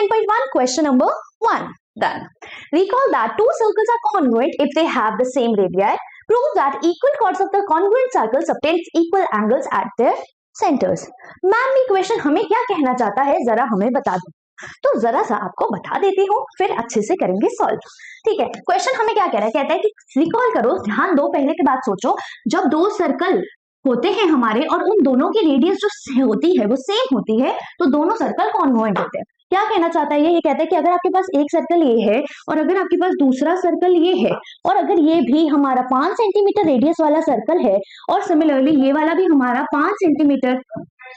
9.1 question number 1 done. Recall that two circles are congruent if they have the same radii. Prove that equal chords of the congruent circles obtains equal angles at their centers. Ma'am ये question हमें क्या कहना चाहता है जरा हमें बता दो। तो जरा सा आपको बता देती हूँ फिर अच्छे से करेंगे सॉल्व। ठीक है, क्वेश्चन हमें क्या कह रहा है, कहता है कि रिकॉल करो, ध्यान दो, पहले की बात सोचो। जब दो सर्कल होते हैं हमारे और उन दोनों की रेडियस जो होती है वो सेम होती है तो दोनों सर्कल कॉन्ग्रुएंट होते हैं। क्या कहना चाहता है ये कहता है कि अगर आपके पास एक सर्कल ये है और अगर आपके पास दूसरा सर्कल ये है और अगर ये भी हमारा 5 सेंटीमीटर रेडियस वाला सर्कल है और सिमिलरली ये वाला भी हमारा 5 सेंटीमीटर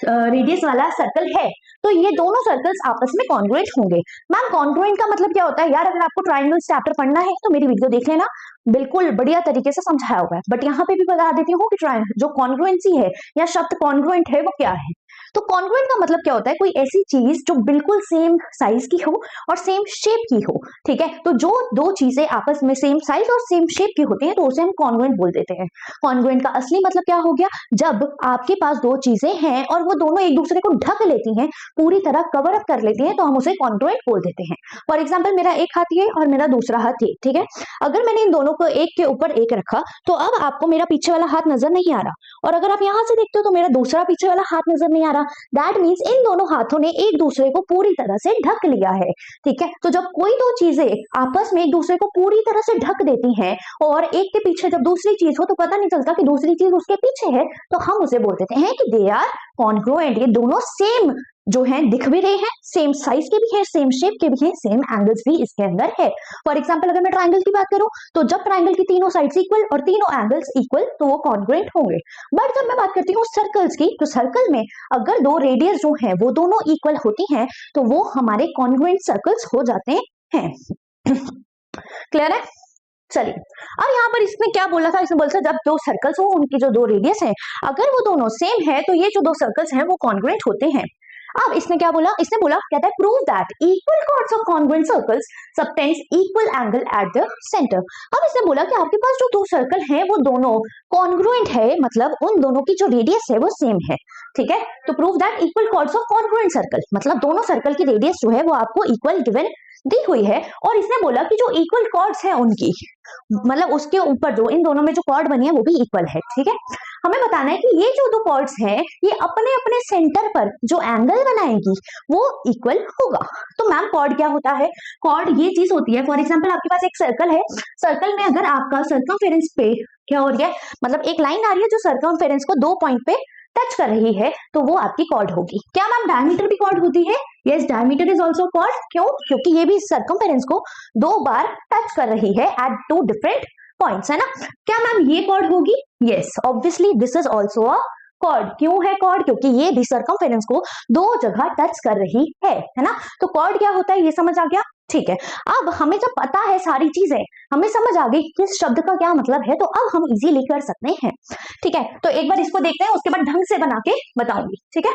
रेडियस वाला सर्कल है तो ये दोनों सर्कल्स आपस में कॉन्ग्रुएंट होंगे। मैम कॉन्ग्रुएंट का मतलब क्या होता है यार, अगर आपको ट्राइंगल्स चैप्टर पढ़ना है तो मेरी वीडियो देख लेना, बिल्कुल बढ़िया तरीके से समझाया हुआ है। बट यहाँ पे भी बता देती हूँ कि ट्राइंगल जो कॉन्ग्रुएंसी है या शब्द कॉन्ग्रुएंट है वो क्या है। तो कॉन्ग्रुएंट का मतलब क्या होता है, कोई ऐसी चीज जो बिल्कुल सेम साइज की हो और सेम शेप की हो। ठीक है, तो जो दो चीजें आपस में सेम साइज और सेम शेप की होती हैं तो उसे हम कॉन्ग्रुएंट बोल देते हैं। कॉन्ग्रुएंट का असली मतलब क्या हो गया, जब आपके पास दो चीजें हैं और वो दोनों एक दूसरे को ढक लेती हैं, पूरी तरह कवर अप कर लेती हैं, तो हम उसे कॉन्ग्रुएंट बोल देते हैं। फॉर एग्जाम्पल मेरा एक हाथ ये और मेरा दूसरा हाथ ये। ठीक है, अगर मैंने इन दोनों को एक के ऊपर एक रखा तो अब आपको मेरा पीछे वाला हाथ नजर नहीं आ रहा और अगर आप यहां से देखते हो तो मेरा दूसरा पीछे वाला हाथ नजर नहीं आ रहा। दैट मीन्स इन दोनों हाथों ने एक दूसरे को पूरी तरह से ढक लिया है। ठीक है, तो जब कोई दो चीजें आपस में एक दूसरे को पूरी तरह से ढक देती हैं और एक के पीछे जब दूसरी चीज हो तो पता नहीं चलता कि दूसरी चीज उसके पीछे है, तो हम उसे बोल देते हैं कि दे आर कॉन्ग्रुएंट। ये दोनों सेम जो है दिख भी रहे हैं, सेम साइज के भी है, सेम शेप के भी है, सेम एंगल्स भी इसके अंदर है। फॉर एग्जांपल अगर मैं ट्राइंगल की बात करूं तो जब ट्राइंगल की तीनों साइड्स इक्वल और तीनों एंगल्स इक्वल तो वो कॉन्ग्रुएंट होंगे। बट जब मैं बात करती हूँ सर्कल्स की, तो सर्कल में अगर दो रेडियस जो है वो दोनों इक्वल होती हैं तो वो हमारे कॉन्ग्रुएंट सर्कल्स हो जाते हैं। क्लियर है? चलिए, अब यहाँ पर इसमें क्या बोला था, इसमें बोला था जब दो सर्कल्स हो उनकी जो दो रेडियस है अगर वो दोनों सेम है तो ये जो दो सर्कल्स हैं वो कॉन्ग्रुएंट होते हैं। अब इसने क्या बोला, इसने बोला कहता है prove that equal chords of congruent circles subtends equal angle at the centre. अब इसने बोला कि आपके पास जो दो सर्कल हैं वो दोनों कॉन्ग्रुएंट है, मतलब उन दोनों की जो रेडियस है वो सेम है। ठीक है, तो prove that equal chords of congruent circle, मतलब दोनों सर्कल की रेडियस जो है वो आपको इक्वल गिवन दी हुई है। और इसने बोला कि जो इक्वल कॉर्ड्स है उनकी मतलब उसके ऊपर जो इन दोनों में जो कॉर्ड बनी है वो भी इक्वल है। ठीक है, हमें बताना है कि ये जो दो कॉर्ड्स हैं ये अपने अपने सेंटर पर जो एंगल बनाएंगी वो इक्वल होगा। तो मैम कॉर्ड क्या होता है, कॉर्ड ये चीज होती है, फॉर एग्जांपल आपके पास एक सर्कल है, सर्कल में अगर आपका सर्कमफेरेंस पे क्या हो रही है, मतलब एक लाइन आ रही है जो सर्कमफेरेंस को 2 पॉइंट पे टच कर रही है तो वो आपकी कॉर्ड होगी। क्या मैम डायमीटर भी कॉर्ड होती है? Yes, diameter is also chord. क्यों? क्योंकि ये भी सर्कमफेरेंस को 2 बार टच कर रही है एट 2 डिफरेंट पॉइंट्स, है ना। क्या मैम ये कॉर्ड होगी? Yes, obviously this is also a cord. क्यों है कॉर्ड? क्योंकि ये भी सर्कमफेरेंस को 2 जगह टच कर रही है ना। तो कॉर्ड क्या होता है ये समझ आ गया। ठीक है, अब हमें जब पता है सारी चीजें, हमें समझ आ गई किस शब्द का क्या मतलब है, तो अब हम इजीली कर सकते हैं। ठीक है, तो एक बार इसको देखते हैं, उसके बाद ढंग से बना के बताऊंगी। ठीक है,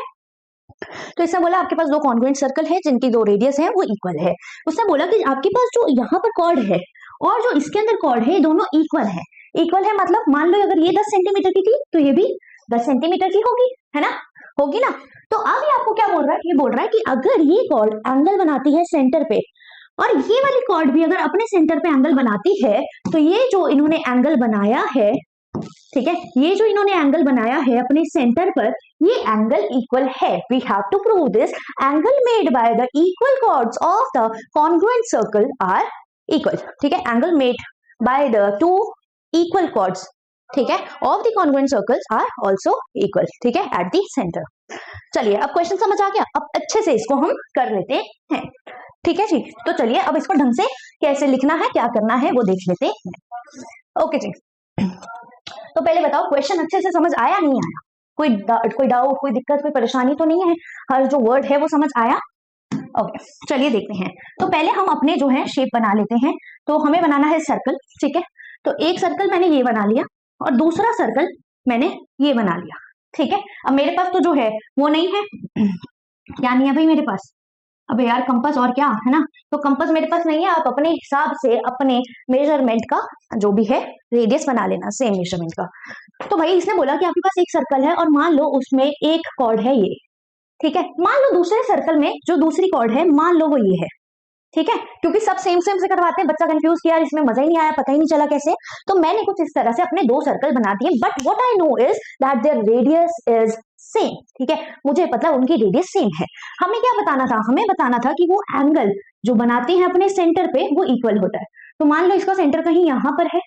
तो इसने बोला आपके पास दो कॉन्ग्रुएंट सर्कल है जिनकी दो रेडियस है वो इक्वल है। उसने बोला कि आपके पास जो यहाँ पर कॉर्ड है और जो इसके अंदर कॉर्ड है दोनों इक्वल है। इक्वल है मतलब मान लो अगर ये 10 सेंटीमीटर की थी तो ये भी 10 सेंटीमीटर की होगी, है ना, होगी ना। तो अब ये आपको क्या बोल रहा है, ये बोल रहा है कि अगर ये कॉर्ड एंगल बनाती है सेंटर पे और ये वाली कॉर्ड भी अगर अपने सेंटर पे एंगल बनाती है तो ये जो इन्होंने एंगल बनाया है, ठीक है, ये जो इन्होंने एंगल बनाया है अपने सेंटर पर, ये एंगल इक्वल है। We have to prove this angle made by the equal chords of the congruent circle are equal. ठीक है, angle made by the two equal chords, ठीक है, of the congruent circles are also equal. ठीक है, eight the centre. चलिए अब question समझ आ गया, अब अच्छे से इसको हम कर लेते हैं। ठीक है जी, तो चलिए अब इसको ढंग से कैसे लिखना है, क्या करना है वो देख लेते हैं। ओके जी, तो पहले बताओ क्वेश्चन अच्छे से समझ आया नहीं आया, कोई डाउट, कोई दिक्कत, कोई परेशानी तो नहीं है, हर जो वर्ड है वो समझ आया। ओके, चलिए देखते हैं। तो पहले हम अपने जो है शेप बना लेते हैं। तो हमें बनाना है सर्कल। ठीक है, तो एक सर्कल मैंने ये बना लिया और दूसरा सर्कल मैंने ये बना लिया। ठीक है, अब मेरे पास तो जो है वो नहीं है, क्या नहीं है भाई मेरे पास, अबे यार कंपास और क्या, है ना। तो कंपास मेरे पास नहीं है, आप अपने हिसाब से अपने मेजरमेंट का जो भी है रेडियस बना लेना, सेम मेजरमेंट का। तो भाई इसने बोला कि आपके पास एक सर्कल है और मान लो उसमें एक कॉर्ड है ये, ठीक है। मान लो दूसरे सर्कल में जो दूसरी कॉर्ड है, मान लो वो ये है, ठीक है, क्योंकि सब सेम सेम से करवाते हैं, बच्चा कंफ्यूज किया, इसमें मजा ही नहीं आया, पता ही नहीं चला कैसे, तो मैंने कुछ इस तरह से अपने दो सर्कल बना दिए, but what I know is that there radius is same, ठीक है, मुझे पता उनकी रेडियस सेम है। हमें क्या बताना था, हमें बताना था कि वो एंगल जो बनाते हैं अपने सेंटर पे वो इक्वल होता है। तो मान लो इसका सेंटर कहीं यहां पर है,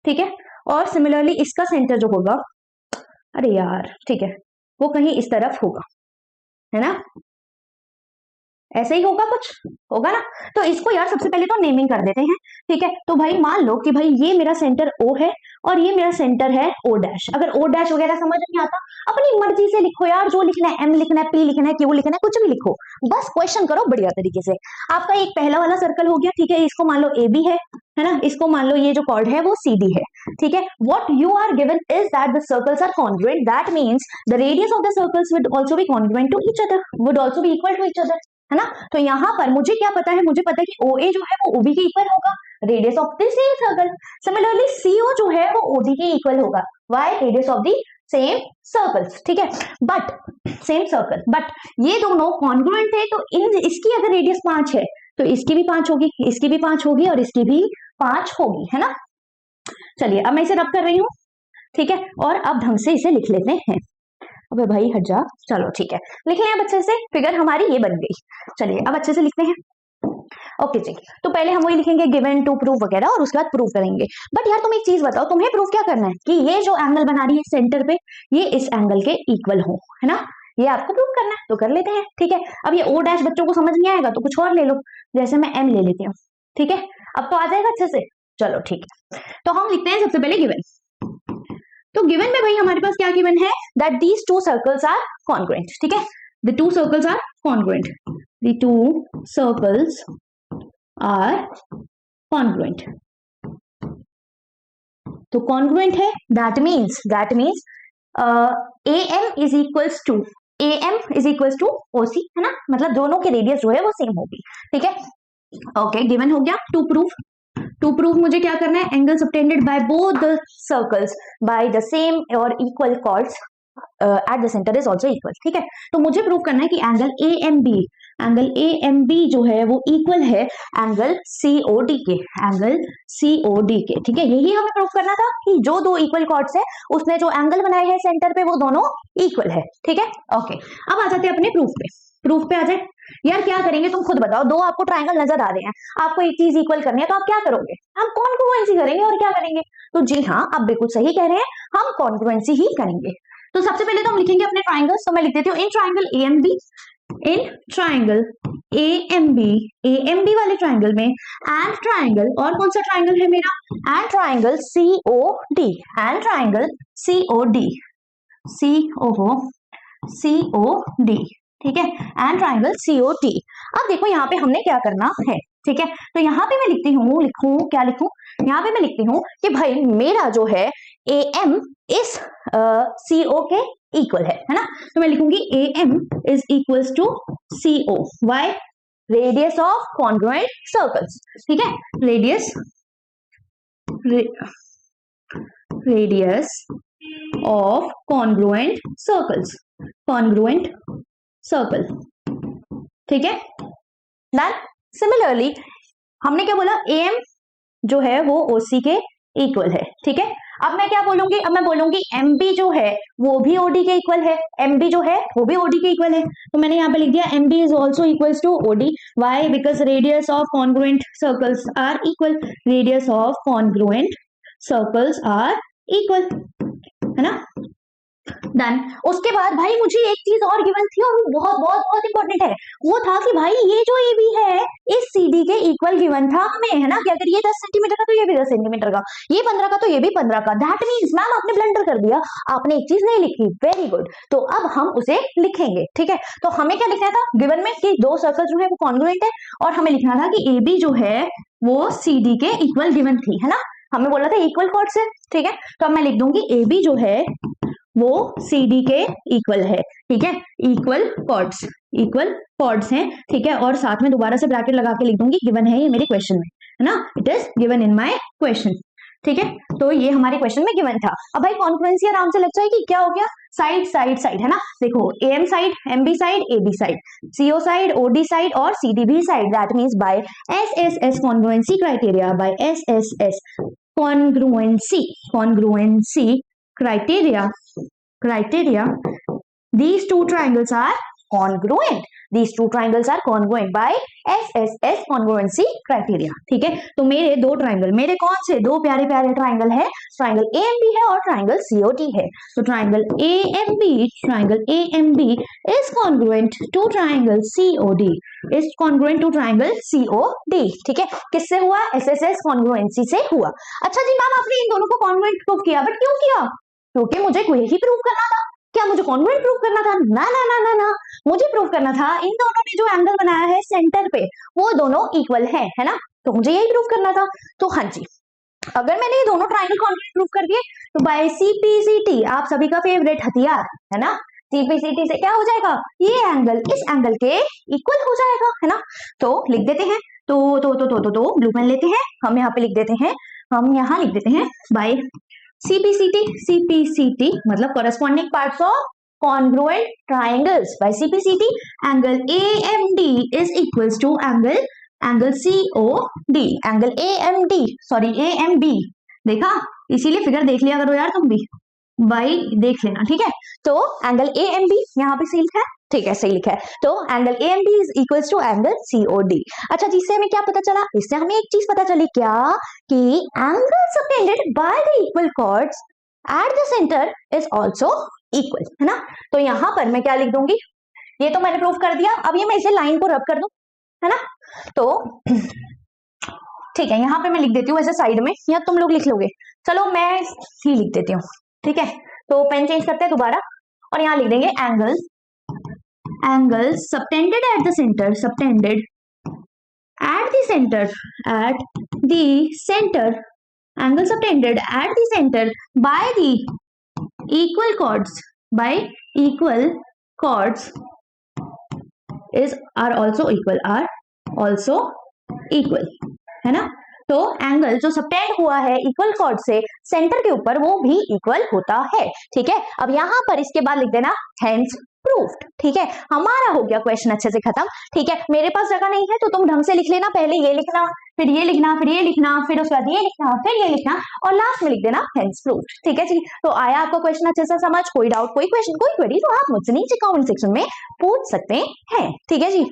ठीक है, और सिमिलरली इसका सेंटर जो होगा, अरे यार ठीक है, वो कहीं इस तरफ होगा, है ना, ऐसे ही होगा, कुछ होगा ना। तो इसको यार सबसे पहले तो नेमिंग कर देते हैं, ठीक है। तो भाई मान लो कि भाई ये मेरा सेंटर O है और ये मेरा सेंटर है O डैश। अगर O डैश वगैरह समझ नहीं आता, अपनी मर्जी से लिखो यार, जो लिखना है, M लिखना है, P लिखना है, Q लिखना है, कुछ भी लिखो, बस क्वेश्चन करो बढ़िया तरीके से। आपका एक पहला वाला सर्कल हो गया, ठीक है, इसको मान लो AB है ना, इसको मान लो ये जो कॉर्ड है वो CD है, ठीक है। What you are given is that the circles are congruent, that means the radius of the circles would also be congruent to each other, would also be equal to each other, है ना। तो यहाँ पर मुझे क्या पता है, मुझे पता है कि OA जो है वो OB के इक्वल होगा, radius of the same circle. Similarly CO जो है वो OD के इक्वल होगा, why, radius of the same circles, ठीक है, बट सेम सर्कल, बट ये दोनों कॉन्ग्रुएंट है, तो इन इसकी अगर रेडियस 5 है तो इसकी भी 5 होगी, इसकी भी 5 होगी और इसकी भी 5 होगी, है ना। चलिए अब मैं इसे रब कर रही हूँ, ठीक है, और अब ढंग से इसे लिख लेते हैं। अबे भाई हट जा, चलो ठीक है, लिख लें अब अच्छे से, फिगर हमारी ये बन गई। चलिए अब अच्छे से लिखते हैं। ओके जी, तो पहले हम वही लिखेंगे गिवन टू प्रूव वगैरह, और उसके बाद प्रूव करेंगे। बट यार तुम एक चीज बताओ, तुम्हें प्रूव क्या करना है कि ये जो एंगल बना रही है सेंटर पे, ये इस एंगल के इक्वल हो, है ना, ये आपको प्रूव करना है, तो कर लेते हैं, ठीक है। अब ये O डैश बच्चों को समझ नहीं आएगा तो कुछ और ले लो, जैसे मैं M ले लेती हूँ, ठीक है, अब तो आ जाएगा अच्छे से। चलो ठीक है, तो हम लिखते हैं सबसे पहले गिवन। तो गिवन में भाई हमारे पास क्या गिवन है, that these two circles are congruent, ठीक है, the two circles are congruent, the two circles are congruent. तो कॉन्ग्रुएंट है, that means AM is equals to OC, है ना, मतलब दोनों के रेडियस जो है वो सेम होगी, ठीक है। ओके, गिवन हो गया। टू प्रूव मुझे क्या करना है, angle subtended by both the circles by the same और equal chords at the centre is also equal, ठीक है। तो मुझे प्रूव करना है कि एंगल AMB जो है वो इक्वल है एंगल COD के, ठीक है। यही हमें प्रूव करना था कि जो दो इक्वल कॉर्ड्स है उसने जो एंगल बनाए हैं सेंटर पे वो दोनों इक्वल है, ठीक है। ओके, अब आ जाते हैं अपने प्रूफ पे आ जाए। यार क्या करेंगे तुम खुद बताओ, दो आपको ट्रायंगल नजर आ रहे हैं, आपको एक चीज इक्वल करनी है, तो आप क्या करोगे, हम कॉन्ग्रुएंसी करेंगे और क्या करेंगे। तो जी हाँ, आप बिल्कुल सही कह रहे हैं, हम कॉन्ग्रुएंसी ही करेंगे। तो सबसे पहले तो हम लिखेंगे अपने ट्रायंगल्स, तो मैं लिख देती हूँ इन ट्रायंगल AMB वाले ट्रायंगल में, एंड ट्रायंगल, और कौन सा ट्रायंगल है मेरा, एंड ट्रायंगल COD, ठीक है, एंड ट्रायंगल COT। अब देखो यहाँ पे हमने क्या करना है, ठीक है। तो यहाँ पे मैं यहाँ पे मैं लिखती हूँ कि भाई मेरा जो है AM इस CO के इक्वल है ना। तो मैं लिखूंगी AM is equals to CO, why, radius of congruent circles, ठीक है, रेडियस ऑफ कॉन्ग्रुएंट सर्कल, ठीक है। देन सिमिलरली हमने क्या बोला, AM जो है वो OC के इक्वल है, ठीक है। अब मैं क्या बोलूंगी, अब मैं बोलूंगी MB जो है वो भी OD के इक्वल है, MB जो है वो भी OD के इक्वल है। तो मैंने यहाँ पे लिख दिया MB is also equals to OD, why, because radius of congruent circles are equal, है ना। डन। उसके बाद भाई मुझे एक चीज और गिवन थी और वो बहुत बहुत बहुत इंपॉर्टेंट है, वो था कि भाई ये जो AB है इस CD के इक्वल गिवन था हमें, है ना, कि अगर ये 10 सेंटीमीटर का तो ये भी 10 सेंटीमीटर का, ये 15 का तो ये भी 15 का। दैट मीन्स मैम आपने ब्लंडर कर दिया, आपने एक चीज नहीं लिखी, वेरी गुड। तो अब हम उसे लिखेंगे, ठीक है। तो हमें क्या लिखना था गिवन में कि दो सर्कल जो है वो कॉन्ग्रुएंट है, और हमें लिखना था कि AB जो है वो CD के इक्वल गिवन थी, है ना, हमें बोला था इक्वल कॉर्ड्स है, ठीक है। तो अब मैं लिख दूंगी AB जो है वो CD के इक्वल है, ठीक है, इक्वल कॉर्ड्स हैं, ठीक है। और साथ में दोबारा से ब्रैकेट लगा के लिख दूंगी गिवन है ये मेरे क्वेश्चन में, है ना, it is given in my question, ठीक है, तो ये हमारे क्वेश्चन में गिवन था। अब भाई कॉन्ग्रुएंसी आराम से लग जाएगी, क्या हो गया, साइड साइड साइड, है ना, देखो AM side, MB side, AB side, CO side, OD side और CDB side, that means by SSS congruency criteria, by SSS congruency criteria, these two triangles are congruent, these two triangles are congruent by SSS congruency criteria। ठीक है, तो मेरे दो triangle, मेरे कौन से दो प्यारे प्यारे ट्राइंगल है, ट्राइंगल AMB है और ट्राइंगल COD है। तो triangle AMB is congruent to triangle COD, is congruent to triangle COD। ठीक है, किससे हुआ, SSS congruency से हुआ। अच्छा जी मैम आपने इन दोनों को कॉन्ग्रुएंट प्रूव किया, बट क्यों किया, क्योंकि मुझे यही प्रूव करना था। क्या मुझे कॉन्ग्रुएंट प्रूव करना था? ना ना ना ना ना, मुझे प्रूव करना था इन दोनों ने जो एंगल बनाया है सेंटर पे वो दोनों इक्वल है ना, तो मुझे यही प्रूव करना था। तो हाँ जी, अगर मैंने ये दोनों ट्राइंगल कॉन्ग्रुएंट प्रूव कर दिए तो बाय CPCT, आप सभी का फेवरेट हथियार है ना, CPCT से क्या हो जाएगा, ये एंगल इस एंगल के इक्वल हो जाएगा, है ना। तो लिख देते हैं, तो ब्लू पेन लेते हैं, हम यहाँ पे लिख देते हैं, हम यहाँ लिख देते हैं बाय CPCT मतलब corresponding parts of congruent triangles, by CPCT angle AMD is equals to angle COD, angle AMB, देखा, इसीलिए फिगर देख लिया करो यार तुम भी, बाई देख लेना, ठीक है। तो एंगल AMB यहाँ पे सही लिखा है, ठीक है सही लिखा है, तो angle AMB is equals to angle COD। अच्छा जी, इससे हमें क्या पता चला, इससे हमें एक चीज पता चली, क्या कि angle subtended by the equal chords at the centre is also equal, है ना। तो यहाँ पर मैं क्या लिख दूंगी, ये तो मैंने प्रूव कर दिया, अब ये मैं इसे लाइन को रब कर दूं, है ना। तो ठीक है, यहाँ पे मैं लिख देती हूँ ऐसे साइड में, या तुम लोग लिख लोगे, चलो मैं ही लिख देती हूँ, ठीक है। तो पेन चेंज करते हैं दोबारा और यहाँ लिख देंगे angle subtended at the centre, subtended at the center, angle subtended at the center by the equal chords, are also equal, है ना। तो एंगल जो सबटेंड हुआ है इक्वल कॉर्ड से सेंटर के ऊपर वो भी इक्वल होता है, ठीक है। अब यहाँ पर इसके बाद लिख देना हेंस प्रूव्ड, ठीक है, हमारा हो गया क्वेश्चन अच्छे से खत्म, ठीक है। मेरे पास जगह नहीं है तो तुम ढंग से लिख लेना, पहले ये लिखना, फिर ये लिखना, फिर ये लिखना, फिर उसके बाद ये लिखना, फिर ये लिखना और लास्ट में लिख देना हेंस प्रूव्ड, ठीक है जी। तो आया आपको क्वेश्चन अच्छे से समझ, कोई डाउट, कोई क्वेश्चन, कोई क्वेरी तो आप मुझसे नीचे कमेंट सेक्शन में पूछ सकते हैं, ठीक है जी।